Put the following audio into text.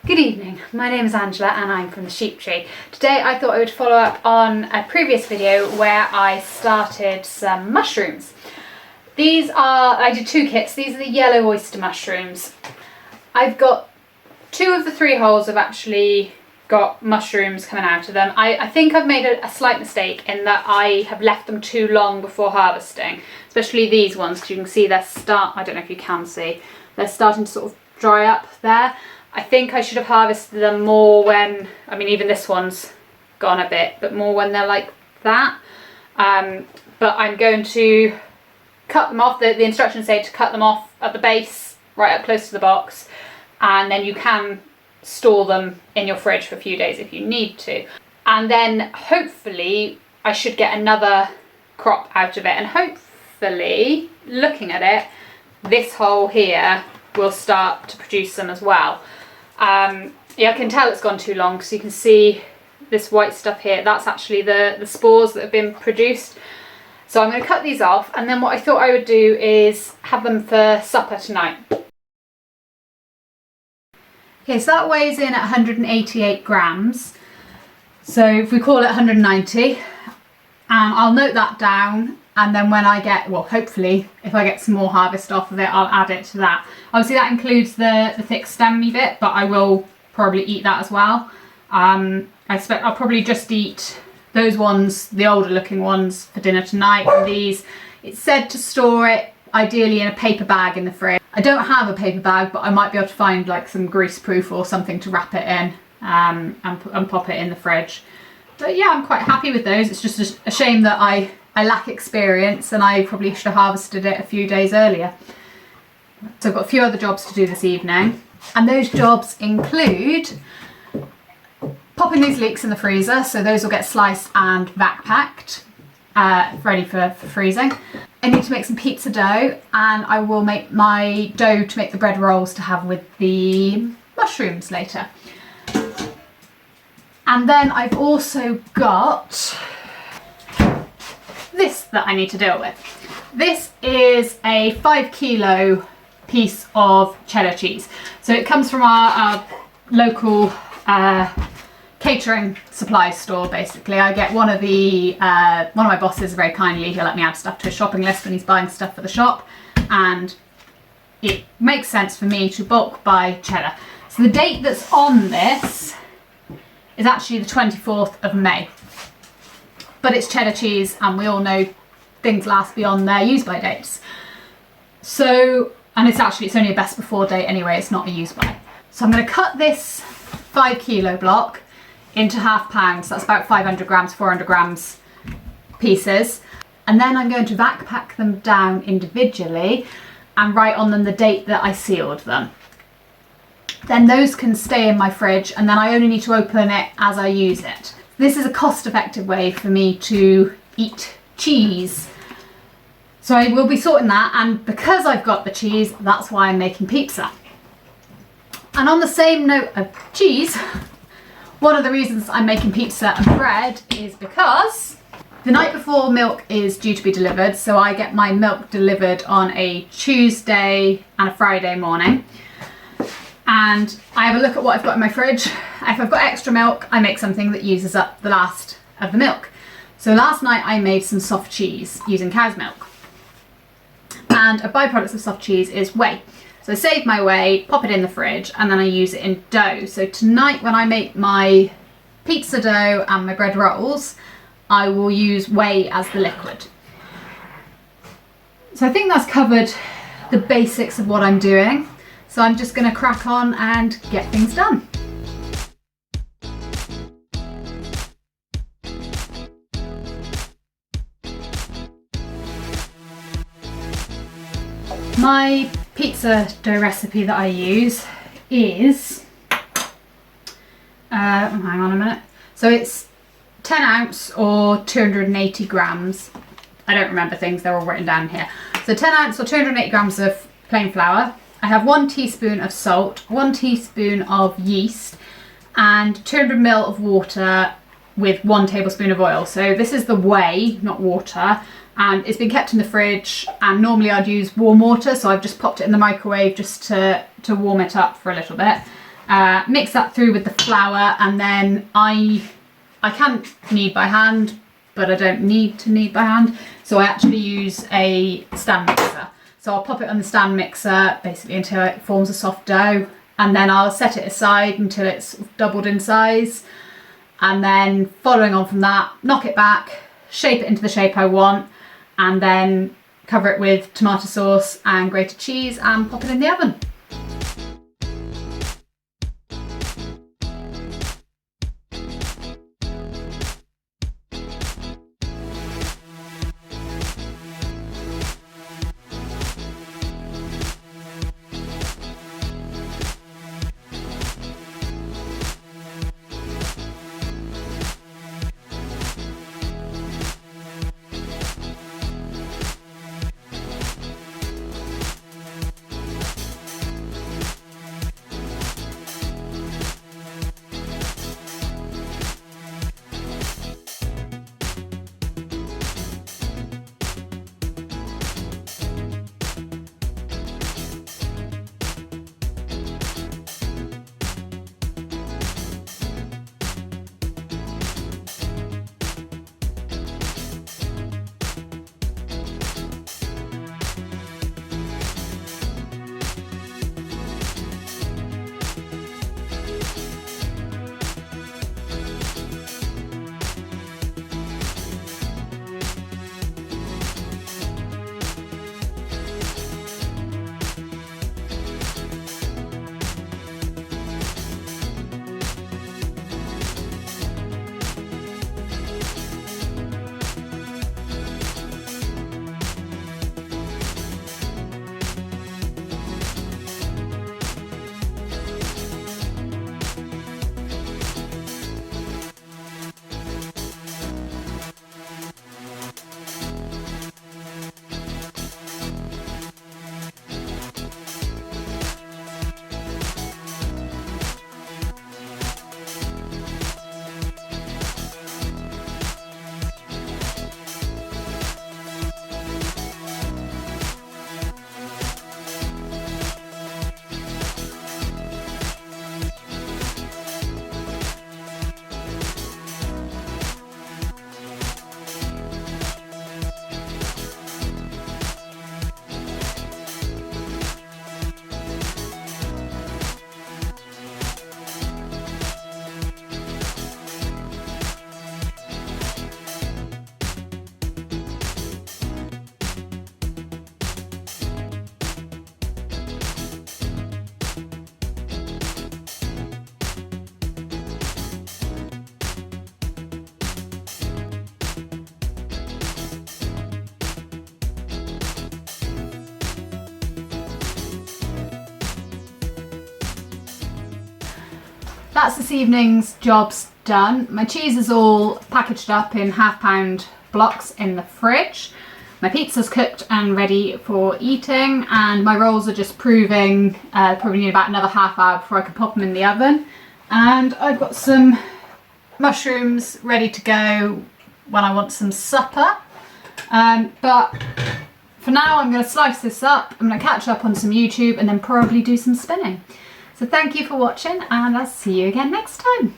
Good evening, my name is Angela and I'm from the Sheep Tree. Today I thought I would follow up on a previous video where I started some mushrooms. I did two kits. These are the yellow oyster mushrooms. I've got 2 of the 3 holes have actually got mushrooms coming out of them. I think I've made a slight mistake in that I have left them too long before harvesting, especially these ones, because you can see I don't know if you can see, they're starting to sort of dry up there. I think I should have harvested them more when, even this one's gone a bit, but more when they're like that. But I'm going to cut them off. The instructions say to cut them off at the base, right up close to the box, and then you can store them in your fridge for a few days if you need to. And then hopefully I should get another crop out of it, and hopefully, looking at it, this hole here will start to produce some as well. Yeah, I can tell it's gone too long because you can see this white stuff here. That's actually the spores that have been produced. So I'm going to cut these off, and then what I thought I would do is have them for supper tonight. Okay, so that weighs in at 188 grams. So if we call it 190, I'll note that down. And then when I get, well, hopefully, if I get some more harvest off of it, I'll add it to that. Obviously, that includes the thick stemmy bit, but I will probably eat that as well. I expect I'll probably just eat those ones, the older looking ones, for dinner tonight. And these, it's said to store it ideally in a paper bag in the fridge. I don't have a paper bag, but I might be able to find like some greaseproof or something to wrap it in and pop it in the fridge. But yeah, I'm quite happy with those. It's just a shame that I lack experience and I probably should have harvested it a few days earlier. So I've got a few other jobs to do this evening, and those jobs include popping these leeks in the freezer, so those will get sliced and vac packed, ready for freezing. I need to make some pizza dough, and I will make my dough to make the bread rolls to have with the mushrooms later. And then I've also got this that I need to deal with. This is a 5 kilo piece of cheddar cheese. So it comes from our local catering supplies store. Basically, I get one of my bosses very kindly, he'll let me add stuff to his shopping list when he's buying stuff for the shop, and it makes sense for me to bulk buy cheddar. So the date that's on this is actually the 24th of May. But it's cheddar cheese, and we all know things last beyond their use by dates. So, and it's only a best before date anyway, it's not a use by. So I'm going to cut this 5 kilo block into half pounds. That's about 500 grams, 400 grams pieces. And then I'm going to vac pack them down individually and write on them the date that I sealed them. Then those can stay in my fridge, and then I only need to open it as I use it. This is a cost-effective way for me to eat cheese. So I will be sorting that, and because I've got the cheese, that's why I'm making pizza. And on the same note of cheese, one of the reasons I'm making pizza and bread is because the night before milk is due to be delivered, so I get my milk delivered on a Tuesday and a Friday morning. And I have a look at what I've got in my fridge. If I've got extra milk, I make something that uses up the last of the milk. So last night I made some soft cheese using cow's milk. And a byproduct of soft cheese is whey. So I save my whey, pop it in the fridge, and then I use it in dough. So tonight when I make my pizza dough and my bread rolls, I will use whey as the liquid. So I think that's covered the basics of what I'm doing. So I'm just going to crack on and get things done. My pizza dough recipe that I use is, hang on a minute. So it's 10 ounce or 280 grams. I don't remember things, they're all written down here. So 10 ounce or 280 grams of plain flour. I have 1 teaspoon of salt, 1 teaspoon of yeast, and 200 ml of water with 1 tablespoon of oil. So this is the whey, not water, and it's been kept in the fridge, and normally I'd use warm water, so I've just popped it in the microwave just to warm it up for a little bit. Mix that through with the flour, and then I can knead by hand, but I don't need to knead by hand, so I actually use a stand mixer. So I'll pop it on the stand mixer basically until it forms a soft dough, and then I'll set it aside until it's doubled in size, and then following on from that, knock it back, shape it into the shape I want, and then cover it with tomato sauce and grated cheese and pop it in the oven. That's this evening's jobs done. My cheese is all packaged up in £1/2 blocks in the fridge. My pizza's cooked and ready for eating, and my rolls are just proving, probably need about another half hour before I can pop them in the oven. And I've got some mushrooms ready to go when I want some supper. But for now I'm going to slice this up, I'm going to catch up on some YouTube and then probably do some spinning. So thank you for watching, and I'll see you again next time.